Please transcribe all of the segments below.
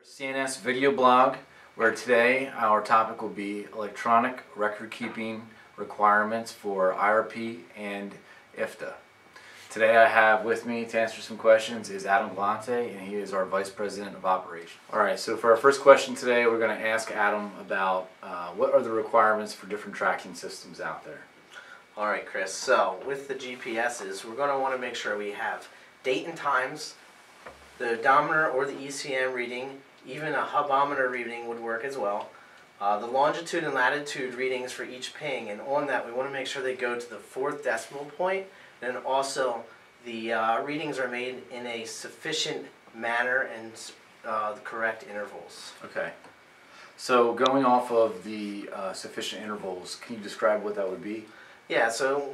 CNS video blog, where today our topic will be electronic record keeping requirements for IRP and IFTA. Today I have with me to answer some questions is Adam Galante, and he is our Vice President of Operations. Alright, so for our first question today we're going to ask Adam about what are the requirements for different tracking systems out there. Alright Chris, so with the GPSs we're going to want to make sure we have date and times, the odometer or the ECM reading, even a hubometer reading would work as well. The longitude and latitude readings for each ping, and on that we want to make sure they go to the 4th decimal point, and also the readings are made in a sufficient manner and the correct intervals. Okay. So going off of the sufficient intervals, can you describe what that would be? Yeah, so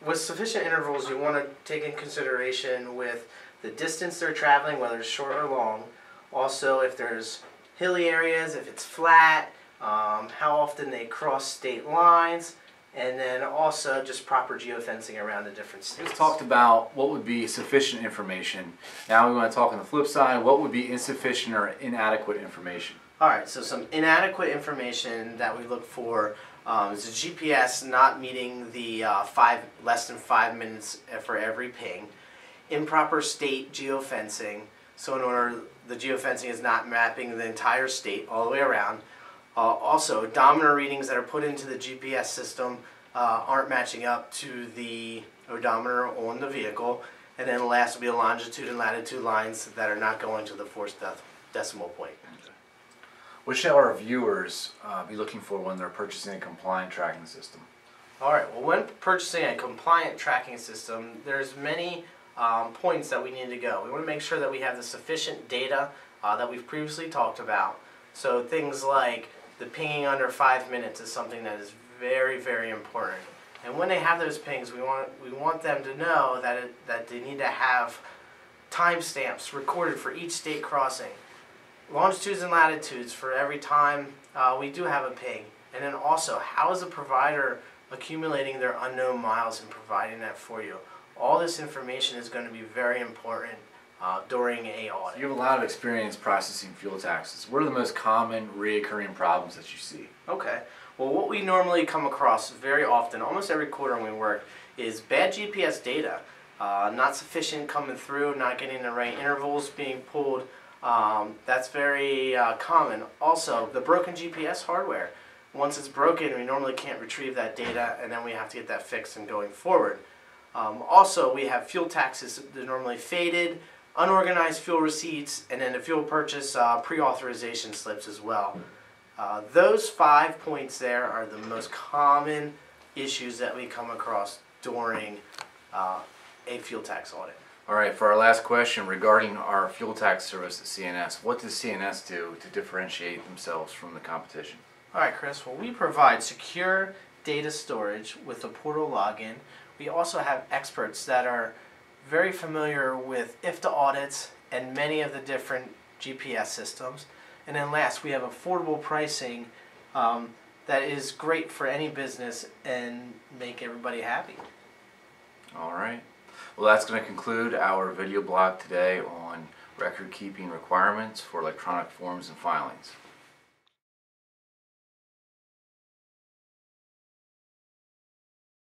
with sufficient intervals you want to take in consideration with the distance they're traveling, whether it's short or long. Also, if there's hilly areas, if it's flat, how often they cross state lines, and then also just proper geofencing around the different states. We talked about what would be sufficient information. Now we want to talk on the flip side, what would be insufficient or inadequate information? Alright, so some inadequate information that we look for is a GPS not meeting the less than 5 minutes for every ping. Improper state geofencing, so in order the geofencing is not mapping the entire state all the way around. Also, odometer readings that are put into the GPS system aren't matching up to the odometer on the vehicle. And then last will be the longitude and latitude lines that are not going to the 4th decimal point. What should our viewers be looking for when they're purchasing a compliant tracking system? Alright, well when purchasing a compliant tracking system, there's many points that we need to go. We want to make sure that we have the sufficient data that we've previously talked about. So things like the pinging under 5 minutes is something that is very, very important. And when they have those pings, we want them to know that they need to have timestamps recorded for each state crossing. Longitudes and latitudes for every time we do have a ping. And then also, how is the provider accumulating their unknown miles and providing that for you? All this information is going to be very important during a audit. You have a lot of experience processing fuel taxes. What are the most common reoccurring problems that you see? Okay. Well, what we normally come across very often, almost every quarter when we work, is bad GPS data. Not sufficient coming through, not getting the right intervals being pulled. That's very common. Also, the broken GPS hardware. Once it's broken, we normally can't retrieve that data, and then we have to get that fixed and going forward. Also, we have fuel taxes that are normally faded, unorganized fuel receipts, and then the fuel purchase pre-authorization slips as well. Those 5 points there are the most common issues that we come across during a fuel tax audit. Alright, for our last question regarding our fuel tax service at CNS, what does CNS do to differentiate themselves from the competition? Alright Chris, well we provide secure data storage with a portal login. We also have experts that are very familiar with IFTA audits and many of the different GPS systems. And then last, we have affordable pricing that is great for any business and make everybody happy. Alright. Well, that's going to conclude our video blog today on record keeping requirements for electronic forms and filings.